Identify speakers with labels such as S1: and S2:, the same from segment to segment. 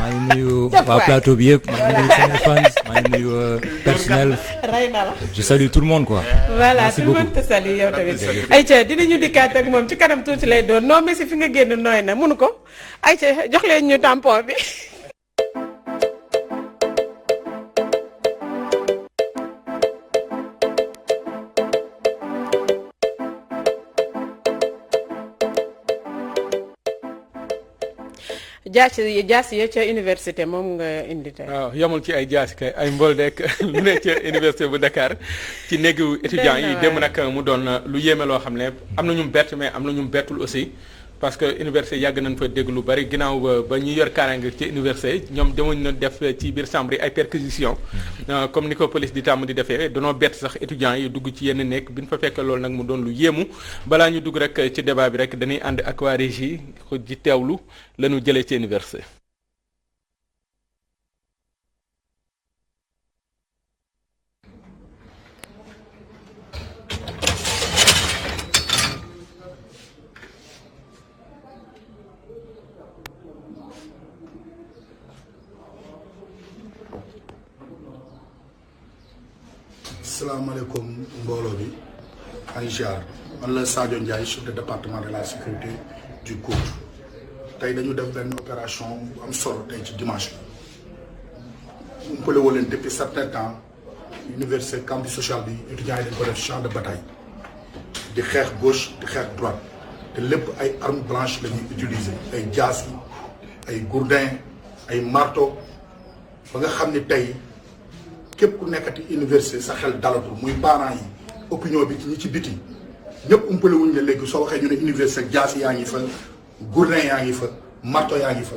S1: maa ngi nuyu waa plateau bi yëpp maa ngi nuyu sama fans maa ngi nuyu personnel. je salue tout le monde quoi.
S2: voilà tout le monde te salue yow tamit. ayca dinañu dikkaat ak moom ci kanam tuuti lay doon non mais si fi nga génn nooy na mënu ko ayca jox leen ñu tampon bi. jaasi ya ca université moom nga indi tey.
S3: waaw yamul ci ay jaasi kay ay mbool dekk lu ne ca université bu Dakar ci néegu étudiants yi dem nag mu doon lu yéeme loo xam ne am na ñu bett mais am na ñu bettul aussi parce que université yàgg nañ fa dégg lu bari ginnaaw ba ñu yor kaaraange ci université ñoom demuñ na def ci biir chambre yi ay perquisition comme ni ko police di tàmm di defee danoo bett sax étudiants yi dugg ci yenn nekk bi ñu fa fekkee loolu nag mu doon lu yéemu balaa ñu dugg rek ci débat bi rek dañuy ànd ak waa régie ji teewlu la ñu jëlee ci université.
S4: asalaamaaleykum mbooloo bi ay jaar man la Sadio Ndiaye chef de département de la sécurité du COUD tey dañu def benn opération bu am solo tey ci dimanche bi mu pële woo leen depuis certain temps université campus social bi étudiants yi dañ ko def champ de bataille di xeex gauche di xeex droite te lépp ay armes blanches la ñuy utiliser ay jaas yi ay gourdin ay marteau ba nga xam ni tey képp ku nekkati université sa xel dalatul muy parents yi opinion bi ñi ci biti ñëpp umpale wuñ ne léegi soo waxee ñu ne université jaas yaa ngi fa gourdin yaa ngi fa marteau yaa ngi fa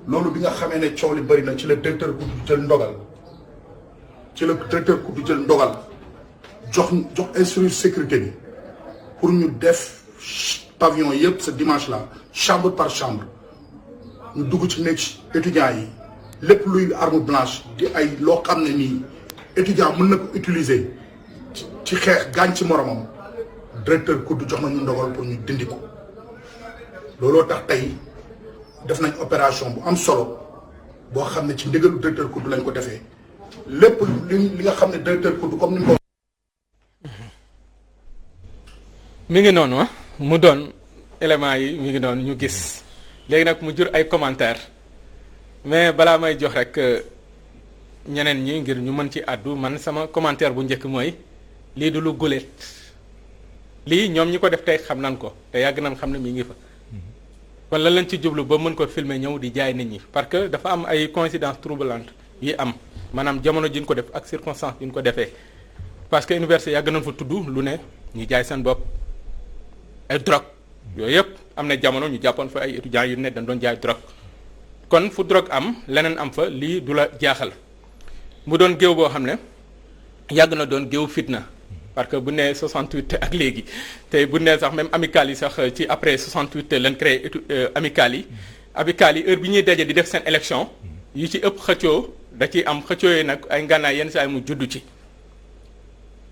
S4: loolu bi nga xamee ne coow li bëri na ci la directeur COUD jël ndogal jox instruire sécurité bi pour ñu def pavillon yëpp ce dimanche là chambre par chambre ñu dugg ci nekk étudiants yi lépp luy arme blanche di ay loo xam ne nii étudiant mën na ko utiliser ci xeex gaañ ci moromam directeur COUD jox nañu ndogal pour ñu dindi ko looloo tax tey def nañ opération bu am solo boo xam ne ci ndigalu directeur COUD lañ ko defee lépp li nga xam ne directeur COUD comme ni ko
S3: mi ngi noonu mu doon éléments yi mi ngi noonu ñu gis léegi nag mu jur ay commentaires mais balaa may jox rek ñeneen ñi ngir ñu mën ci àddu man sama commentaire bu njëkk mooy lii du lu guléet lii ñoom ñi ko def tey xam nan ko te yàgg nañ xam ne mi ngi fa kon lan lañ ci jublu ba mën ko filmer ñëw di jaay nit ñi parce que dafa am ay coïncidences troublantes yi am maanaam jamono ji ñu ko def ak circonstance yi ñu ko defee parce que université yàgg nañ fa tudd lu ne ñu jaay seen bopp ay drogue yooyu yëpp am na jamono ñu jàppoon fa ay étudiants yu ne dañ doon jaay drogue kon fu drogue am leneen am fa lii du la jaaxal mu doon géew boo xam ne yàgg na doon géew fitna parce que bu nee 68 ak léegi tey bu nee sax même amicales yi sax ci après 68 lañ créé amicales yi heure bi ñuy daje di def seen élection yi ci ëpp xëccoo da ciy am xëccoo yi nag ay ngànnaay yenn saa yi mu juddu ci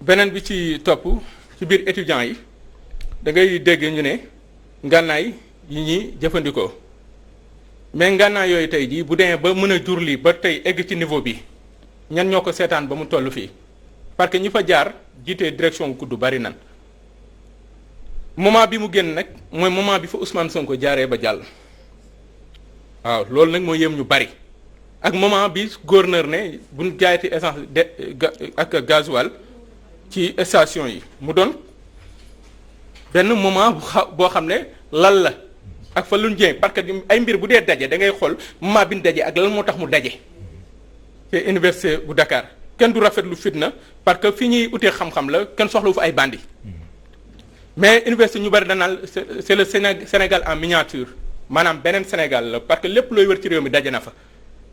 S3: beneen bi ci topp ci biir étudiants yi da ngay dégg ñu ne ngànnaay yi ñuy jëfandikoo mais ngànnaay yooyu tey jii bu demee ba mën a jur lii ba tey egg ci niveau bi ñan ñoo ko seetaan ba mu toll fii parce que ñi fa jaar jiite direction COUD bari nan moment bi mu génn nag mooy moment bi fa Ousmane Sonko jaaree ba jàll waaw loolu nag moo yëm ñu bari ak moment bi gouverneur ne buñ jaayati essence ak gasoil ci station yi mu doon benn moment boo xam ne lan la ak fa luñ jëm parce que ay mbir bu dee daje da ngay xool moment bi ñu daje ak lan moo tax mu daje te université bu Dakar kenn du rafetlu fitna parce que fi ñuy utee xam-xam la kenn soxlawu fa ay bandi mais université ñu bari danaan c'est le Sénégal en miniature maanaam beneen Sénégal la parce que lépp looy wër ci réew mi daje na fa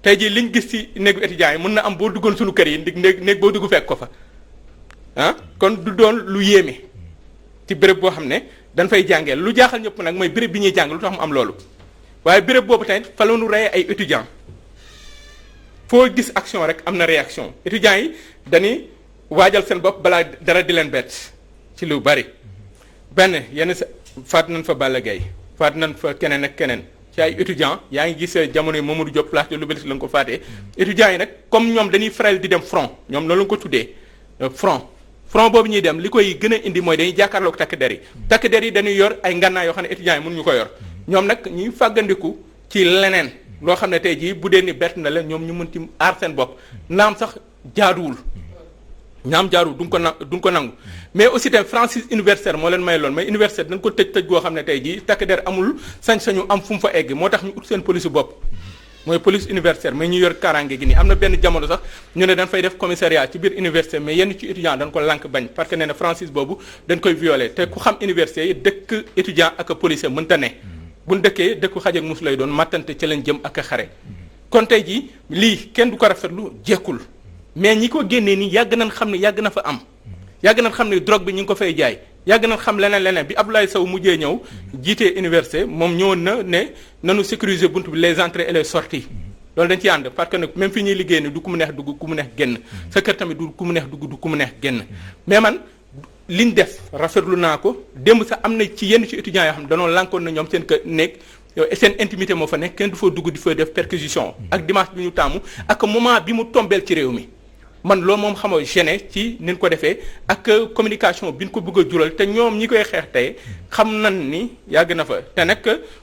S3: tey jii liñ gis ci néegu étudiants yi mën na am boo duggoon suñu kër yi ndig néeg boo dugg fekk ko fa ah kon du doon lu yéeme ci béréb boo xam ne dañ fay jàngee lu jaaxal ñëpp nag mooy béréb bi ñuy jàng lu tax mu am loolu waaye béréb boobu tamit fa la ñu reyee ay étudiants foo gis action rek am na réaction étudiants yi dañuy waajal seen bopp balaa dara di leen bett ci lu bari benn yenn sa faat nañ fa Balla Gaye faat nañ fa keneen ak keneen ci ay étudiants yaa ngi gis jamono yi Mamadou Diop place de l'Obélisque la nga ko faatee étudiants yi nag comme ñoom dañuy faral di dem front ñoom noonu la ko tuddee front boobu ñuy dem li koy gën a indi mooy dañuy jàkkaarloog takk der yi dañuy yor ay ngànnaay yoo xam ne étudiants yi mënuñu ko yor ñoom nag ñuy fàggandiku ci leneen loo xam ne tey jii bu dee ni bett na leen ñoom ñu mën ci aar seen bopp naam sax jaaduwul duñ ko nangu mais aussi tamit franchise universitaire moo leen may loon mais universitaire dañ ko tëj goo xam ne tey jii takk der amul sañ-sañu am fu mu fa egg moo tax ñu ut seen police bopp mooy police universitaire mais ñu yor kaaraange gi nii am na benn jamono sax ñu ne dañ fay def commissariat ci biir université mais yenn ci étudiant dañ ko lànk bañ parce que nee na franchise boobu dañ koy violer te ku xam université yi dëkk étudiant ak policier mënta ne buñ dëkkee dëkku xaj ak mus lay doon mattante ci lañ jëm ak xare kon tey jii lii kenn du ko rafetlu jekkul mais ñi ko génnee nii yàgg nañ xam ne yàgg na fa am yàgg nañ xam ne drogue bi ñu ngi ko fay jaay yàgg nañ xam leneen bi Abdoulaye Sow mujjee ñëw jiitee université moom ñëwoon na ne nanu sécuriser buntu bi les entrées et les sorties loolu dañ ci ànd parce que nag même fi ñuy liggéey ni du ku mu neex dugg ku mu neex génn sa kër tamit du ku mu neex dugg du ku mu neex génn mais man liñ def rafetlu naa ko démb sax am na ci yenn ci étudiants yoo xam ne danoo lànkoon na ñoom seen kër nekk seen intimité moo fa nekk kenn du fa dugg di fa def perquisition ak dimanche bi ñu tàmmu ak moment bi mu tombeel ci réew mi man loolu moom xamoo gêné ci ni ñu ko defee ak communication bi ñu ko bëgg a jural te ñoom ñi koy xeex tey xam nañ ni yàgg na fa te nag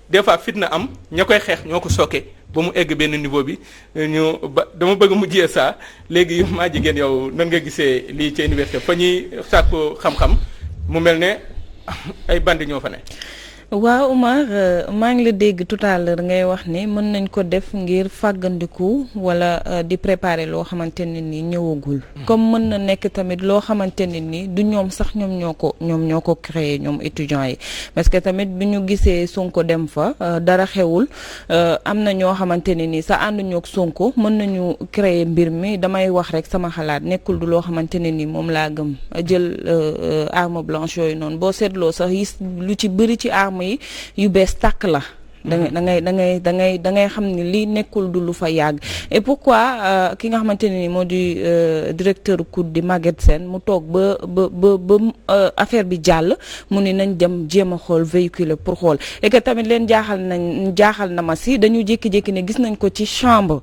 S3: des fois fitna am ña koy xeex ñoo ko sooke ba mu egg benn niveau bi dama bëgg mu jiyee saa léegi maa jigéen yow nan nga gisee lii ci université fa ñuy sàkku xam-xam mu mel ne ay bandi ñoo fa ne.
S2: waaw Oumar maa ngi la dégg tout à l'heure ngay wax ne mën nañ ko def ngir fàggandiku wala di préparer loo xamante ne ni ñëwagul. comme mën na nekk tamit loo xamante ne ni du ñoom sax ñoom ñoo ko créer ñoom étudiants yi parce que tamit bi ñu gisee Sonko dem fa dara xewul am na ñoo xamante ne ni sa ànduñu ak Sonko mën nañu créer mbir mi damay wax rek sama xalaat nekkul du loo xamante ne ni moom laa gëm jël arme blanche yooyu noonu boo seetloo sax lu ci bëri ci arme yi yu bees tàkk la da ngay xam ni lii nekkul du lu fa yàgg et pourquoi ki nga xamante ne ni moo di directeur COUD di Maguette Sène mu toog ba affaire bi jàll mu ni nañ dem jéem a xool véhiculer pour xool et que tamit leen jaaxal na ma si dañu jékki-jékki ne gis nañ ko ci chambre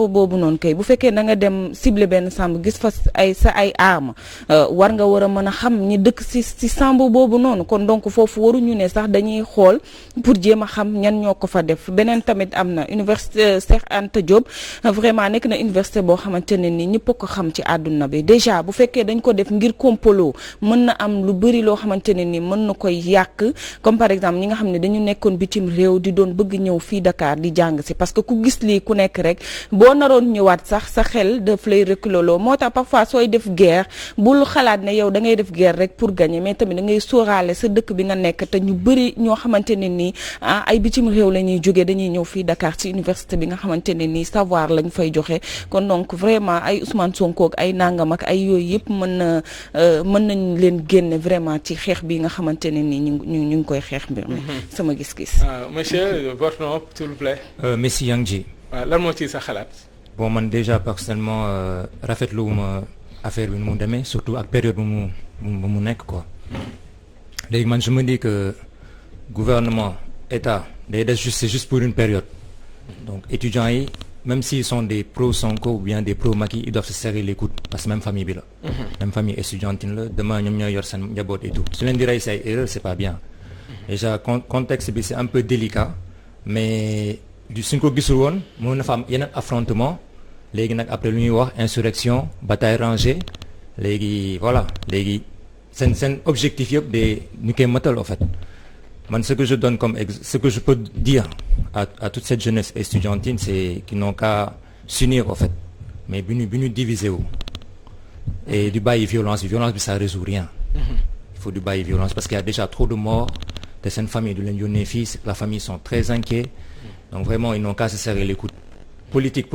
S2: boobu noonu kay bu fekkee da nga dem ciblé benn chambre gis fa ay arme war nga war a mën a xam ñi dëkk si chambre boobu noonu kon donc foofu waruñu ne sax dañuy xool pour jéem a xam ñan ñoo ko fa def beneen tamit am na université Cheikh Anta Diop vraiment nekk na université boo xamante ne ni ñëpp a ko xam ci àdduna bi déjà bu fekkee dañ ko def ngir complot mën na am lu bëri loo xamante ne ni mën na koy yàq comme par exemple ñi nga xam ne dañu nekkoon bitim réew di doon bëgg ñëw fii Dakar di jàng si parce que ku gis lii ku nekk rek boo naroon ñëwaat sax sa xel daf lay reculer moo tax parfois sooy def guerre bul xalaat ne yow da ngay def guerre rek pour gagner mais tamit da ngay sóoraale sa dëkk bi nga nekk te ñu bëri ñoo xamante ne nii ay bitim réew la ñuy jógee dañuy ñëw fii Dakar ci université bi nga xamante ne nii savoir lañ fay joxe kon donc vraiment ay Ousmane Sonko ak ay nangam ak ay yooyu yëpp mën nañ leen génne vraiment ci xeex bi nga xamante ne nii ñu ngi koy xeex mbir mi sama gis-gis.
S3: Monsieur votre nom s'il vous plaît.
S1: Messi Yang Ji.
S3: waaw lan moo ci sa xalaat.
S1: bon man déjà personnellement rafetlu wu ma affaire bi nu mu demee surtout ak période bu mu nekk quoi léegi man je me dis que gouvernement état day def c'est juste pour une période donc étudiants yi même s'ils sont des pro Sonko ou bien des pro Macky ils doivent se serrer les coudes parce que même famille bi la même famille estudiantine la demain ñoom ñooy yor seen njaboot et tout su leen di rey say erreur c'est pas bien déjà contexte bi c'est un peu délicat mais suñ ko gisul woon mën na fa am yeneen affrontement léegi nag après lu ñuy wax insurrection bataille rangée léegi voilà léegi seen objectif yëpp de ñu koy matal en fait man ce que je donne comme ce que je peux dire à toute cette jeunesse estudiantine c'est qu'ils n'ont qu'à s'unir en fait mais bi ñu diviser wu et du bàyyi violence bi ça résout rien il faut du bàyyi violence parce qu'il y a déjà trop de morts te seen famille du leen yónnee fii la famille sont très inquiets donc vraiment ils n'ont qu'à se serrer les coudes politique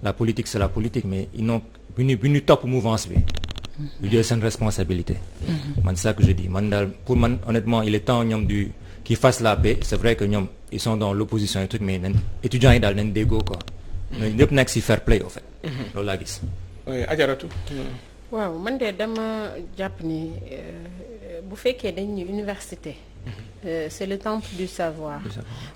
S1: la politique c'est la politique mais ils n'ont bi ñu topp mouvance bi lu jël seen responsabilité man c'est ça que je dis man daal pour man honnêtement il est temps ñoom qu'ils fassent la paix c'est vrai que ñoom ils sont dans l'opposition et tout mais nañ étudiants yi daal nañ déggoo quoi ñëpp nekk ci fair play au fait loolu laa gis
S3: Ajaratu
S2: waaw man de dama jàpp ni bu fekkee dañ ñu université
S5: C'est le temple du savoir.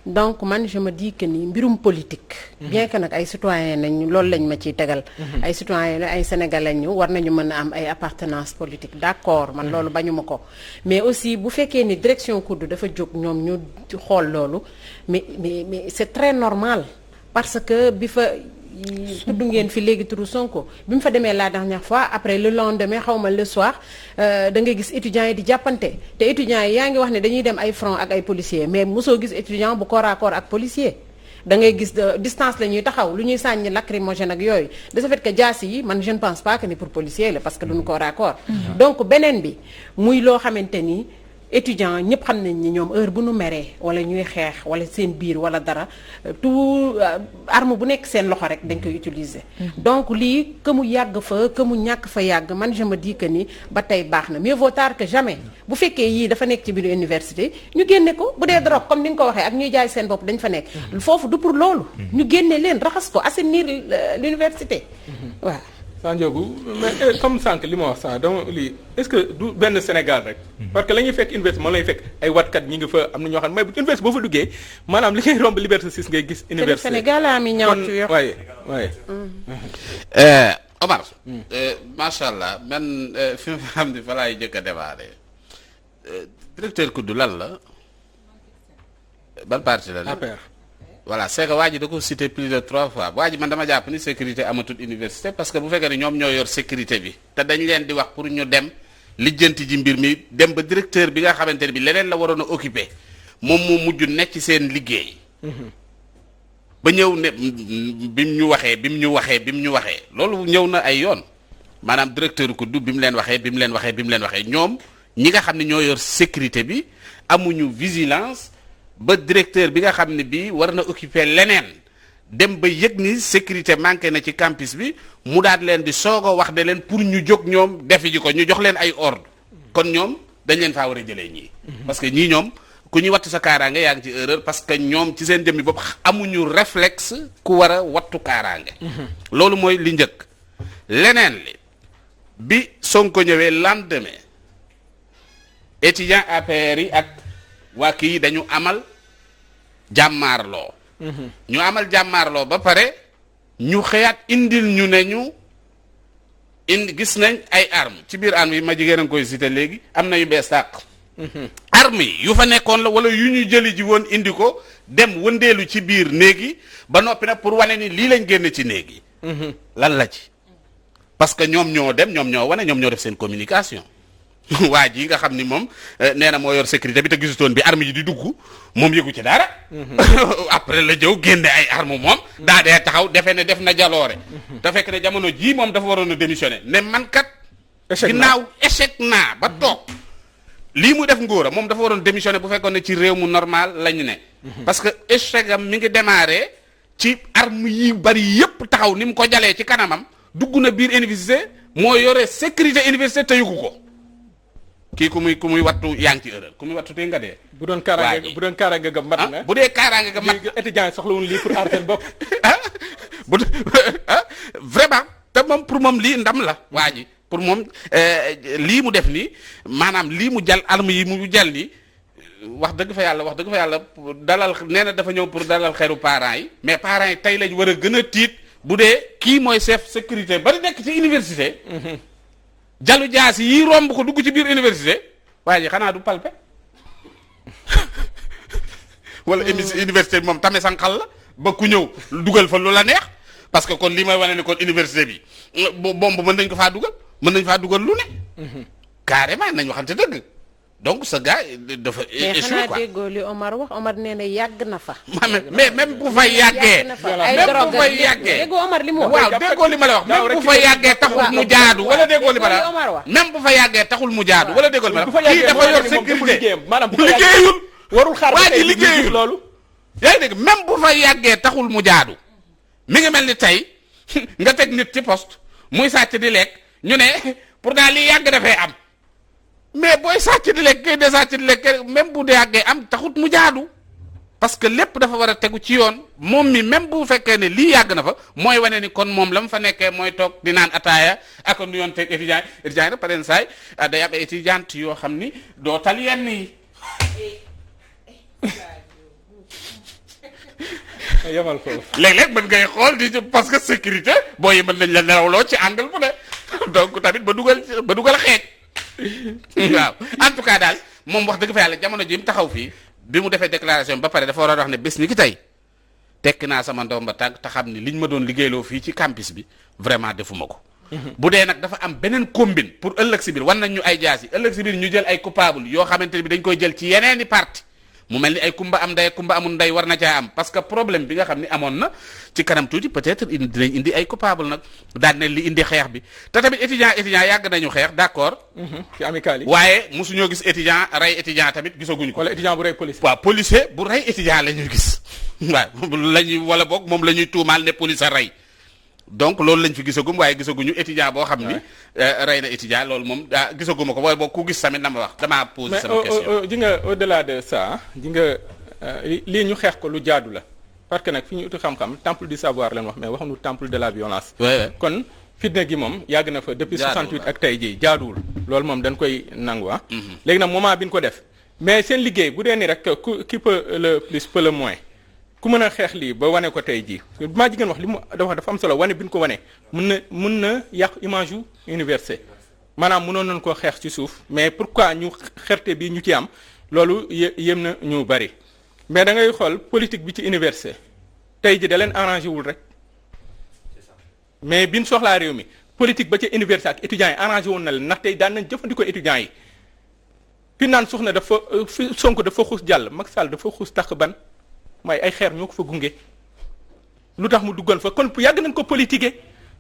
S5: Donc man je me dis que ni mbirum politique. bien que nag ay citoyens nañ loolu lañ ma ciy tegal. ay citoyens ay sénégalais ñu war nañu mën a am ay appartenance politique d'accord man loolu bañu ma ko. mais aussi bu fekkee ni direction COUD dafa jóg ñoom ñu xool loolu mais c'est très normal parce que bi fa. tudd ngeen fi léegi turu Sonko bi mu fa demee la dernière fois après le lendemain xawma le soir da ngay gis étudiants yi di jàppante te étudiants yi yaa ngi wax ne dañuy dem ay front ak ay policiers mais mosoo gis étudiant bu corps à corps ak policier da ngay gis distance la ñuy taxaw lu ñuy sànni lacrymogène ak yooyu de ce fait que jaas yi man je ne pense pas que ni pour policier la parce que duñu corps à corps donc beneen bi muy loo xamante ni étudiant ñëpp xam nañ ni ñoom heure bu nu meree wala ñuy xeex wala seen biir wala dara tout arme bu nekk seen loxo rek dañ koy utiliser. donc lii que mu yàgg fa que mu ñàkk fa yàgg man je me dis que ni ba tey baax na mieux vaut tard que jamais bu fekkee yii dafa nekk ci biir université ñu génne ko bu dee drogue comme ni nga ko waxee ak ñuy jaay seen bopp dañ fa nekk. foofu du pour loolu. ñu génne leen raxas ko assainir l'université waaw.
S3: Sandiogou mais comme sànq li ma wax sànq dama lii est-ce que du benn Sénégal rek. parce que la ñuy fekk université moom la ñuy fekk ay watkat ñi ngi fa am na ñoo xam ne mais université boo fa duggee maanaam li ngay romb Liberté 6 ngay gis. université
S5: Sénégal a mi ñaawtu
S3: kon waaye waaye.
S6: Omar. macha allah man fi nga xam ne fa laay jëkk a démarrer directeur COUD lan la ban parti la.
S3: APR.
S6: voilà c'est que waa ji da ko cité plus de 3 fois waa ji man dama jàpp ni sécurité amatul université parce que bu fekkee ne ñoom ñoo yor sécurité bi te dañ leen di wax pour ñu dem lijjanti ji mbir mi dem ba directeur bi nga xamante ne bi leneen la waroon a occuper moom moo mujj nekk ci seen liggéey. ba ñëw ne bi mu ñu waxee loolu ñëw na ay yoon maanaam directeur COUD bi mu leen waxee ñoom ñi nga xam ne ñoo yor sécurité bi amuñu vigilance. ba directeur bi nga xam ne bii war na occuper leneen dem ba yëg ni sécurité manqué na ci campus bi mu daal leen di soog a wax de leen pour ñu jóg ñoom defi ji ko ñu jox leen ay ordre kon ñoom dañ leen faa war a jëlee ñii. parce que ñii ñoom ku ñuy wattu sa kaaraange yaa ngi ci erreur parce que ñoom ci seen jëmmi bopp amuñu réflexe ku war a wattu kaaraange. loolu mooy li njëkk. leneen li bi Sonko ñëwee lendemain étudiant APR yi ak. waa kii dañu amal jàmmaarloo. ñu amal jàmmaarloo ba pare ñu xëyaat indil ñu ne ñu gis nañ ay armes ci biir armes yi ma jigéen a ngi koy cité léegi am na yu bees tàq. armes yi yu fa nekkoon la wala yu ñu jëli ji woon indi ko dem wëndeelu ci biir néeg yi ba noppi nag pour wane ni lii lañ génne ci néeg yi. lan la ci parce que ñoom ñoo dem ñoom ñoo wane ñoom ñoo def seen communication. waa ji nga xam ni moom nee na moo yor sécurité bi te gisutoon bi arme yi di dugg moom yëgu ci dara. après la jëw génne ay arme moom. daa dee taxaw defe ne def na jaloore. te fekk ne jamono jii moom dafa waroon a démissionner ne man kat. ginnaaw échec naa ba toog. lii mu def ngóora moom dafa waroon démissionner bu fekkoon ne ci réew mu normal lañu ne. parce que échec am mi ngi démarré ci arme yi bari yépp taxaw ni mu ko jalee ci kanamam dugg na biir université moo yore sécurité université te yëgu ko. kii ku muy wattu yaa ngi ci erreur ku muy wattu tey nga dee.
S3: bu doon kaaraange ga mat na.
S6: bu dee kaaraange ga mat
S3: étudiant yi soxlawul lii pour aar seen bopp.
S6: vraiment te moom pour moom lii ndam la. waa ji pour moom lii mu def nii maanaam lii mu jàll arme yi mu jàll nii wax dëgg fa yàlla dalal nee na dafa ñëw pour dalal xeru parents yi. mais parents yi tey lañ war a gën a tiit bu dee kii mooy chef sécurité bari nekk ci université. jalu jaas yi romb ko dugg ci biir université waaye ji xanaa du palpe wala université bi moom tame sànqal la ba ku ñëw dugal fa lu la neex parce que kon li may wane ne kon université bi bomb mën nañ ko faa dugal lu ne. carrément nañ waxante dëgg donc ce gars dafa échoué quoi.
S5: mais xanaa déggoo li Omar wax Omar nee na yàgg na fa.
S6: mais même bu fay yàggee. même bu fay yàggee
S5: déggoo Omar li mu wax.
S6: waaw déggoo li ma la wax même bu fa yàggee taxul mu jaadu wala déggoo li ma la wax même bu fa yàggee taxul mu jaadu wala déggoo li ma la wax kii dafa yor sécurité liggéeyul
S3: warul xaar
S6: waa ji liggéeyul loolu yaa ngi dégg même bu fa yàggee taxul mu jaadu mi ngi mel ni tey nga teg nit ci poste muy sàcc di lekk ñu ne pourtant lii yàgg dafay am mais booy sàcc di lekk kay de sàcc di lekk même bu dee yàggee am taxut mu jaadu parce que lépp dafa war a tegu ci yoon moom mi même bu fekkee ne lii yàgg na fa mooy wane ni kon moom la mu fa nekkee mooy toog di naan ataaya ak nu yoon teg étudiant yi nag par exemple day am ay étudiante yoo xam ni doo tal yenn yi
S3: yemal foofu.
S6: léeg-léeg mën ngay xool di parce que sécurité boo yi mën nañ la nelawloo ci angle bu ne donc tamit ba dugal xeej waaw en tout cas daal moom wax dëgg fa yàlla jamono ji mu taxaw fii bi mu defee déclaration ba pare dafa war a wax ne bés ni ki tey tekki naa sama ndomba tànk te xam ni liñ ma doon liggéeyloo fii ci campus bi vraiment defuma ko. bu dee nag dafa am beneen combine pour ëllëg si biir wan nañ ñu ay jaas yi ëllëg si biir ñu jël ay coupable yoo xamante ne bi dañ koy jël ci yeneeni parti mu mel ni ay kumba am ndey kumba amul ndey war na caa am parce que problème bi nga xam ni amoon na ci kanam tuuti peut-être dinañ indi ay coupable nag daan ne li indi xeex bi te tamit étudiant yàgg nañu xeex d'accord.
S3: ci amical yi.
S6: waaye mosuñoo gis étudiant rey étudiant tamit gisaguñu ko.
S3: wala étudiant bu rey policier.
S6: waaw policier bu rey étudiant la ñuy gis waaw lañuy wala boog moom la ñuy tuumaal ne police a rey. donc loolu lañ fi gisagum waaye gisaguñu étudiant boo xam ni rey na étudiant loolu moom gisaguma ko waaye boo ku gis tamit na ma wax damaa posé sama question.
S3: ji nga au delà de ça ji nga lii ñu xeex ko lu jaadu la parce que nag fi ñu uti xam-xam temple du savoir leen wax mais waxuñu temple de la violence. kon fitna gi moom yàgg na fa depuis 68 ak tey jii jaaduwul loolu moom dañ koy nangu léegi nag moment bi ñu ko def mais seen liggéey bu dee ni rek qui peut le plus peut le moins. ku mën a xeex lii ba wane ko tey jii maa jigéen wax li mu dafa am solo wane bi ñu ko wane mun na yàq image yu université maanaam mënoon nañu koo xeex ci suuf mais pourquoi ñu xerte bi ñu ci am loolu yéem na ñu bari mais da ngay xool politique bi ci université tey ji da leen arrangé wul rek mais bi ñu soxlaa réew mi politique ba ci université ak étudiants yi arrangé woon na leen ndax tey daan nañ jëfandikoo étudiants yi fi naan soxna dafa fi Sonko dafa xuus jàll Macky Sall dafa xuus tax ban mooy ay xeer ñoo ko fa gunge lu tax mu duggoon fa kon yàgg nañ ko politiquer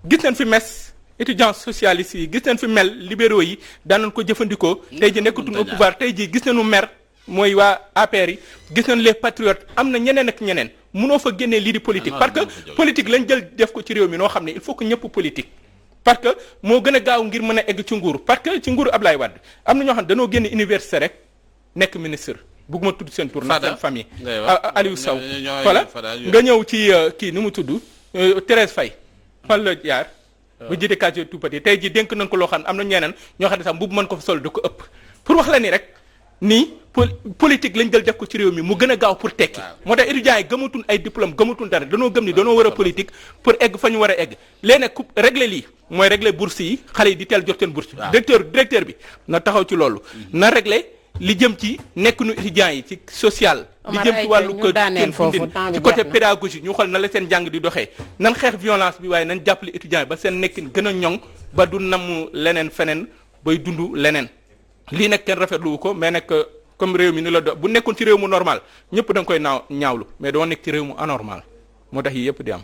S3: gis nañ fi mes étudiants socialistes yi gis nañ fi mel libéraux yi daan nañ ko jëfandikoo tey ji nekkatuñ au pouvoir tey ji gis nañu mer mooy waa APR yi gis nañ les patriotes am na ñeneen ak ñeneen mënoo fa génnee lii di politique parce que politique lañ jël def ko ci réew mi noo xam ne il faut que ñëpp politique parce que moo gën a gaaw ngir mën a egg ci nguur parce que ci nguuru Ablaye Wade am na ñoo xam ne dañoo génn université rek nekk ministre bëgguma tudd seen tur nag seen famille Aliou Sow voilà nga ñëw ci kii ni mu tudd Thérèse Faye fan la jaar ba jëte casier tout petit tey ji dénk nañ ko loo xam ne am na ñeneen ñoo xam ne sax mbubu mën ko fa sol da ko ëpp pour wax la ni rek nii politique lañ jël def ko ci réew mi mu gën a gaaw pour tekki moo tax étudiants yi gëmatuñ ay diplôme gëmatuñ dara danoo gëm ni danoo war a politique pour egg fa ñu war a egg léegi nag ku régler lii mooy régler bourse yi xale yi di teel jot seen bourse directeur bi na taxaw ci loolu na régler li jëm ci nekk nu étudiants yi ci social li jëm ci wàllu kenn fundin ci côté pédagogie ñu xool na la seen jàng di doxee nan xeex violence bi waaye nañ jàppale étudiants yi ba seen nekkin gën a ñoŋ ba du namm leneen feneen bay dund leneen lii nag kenn rafetlu ko mais nag comme réew mi ni la do bu nekkoon ci réew mu normal ñëpp da nga koy ñaawlu mais doo nekk ci réew mu anormal moo tax yi yëpp di am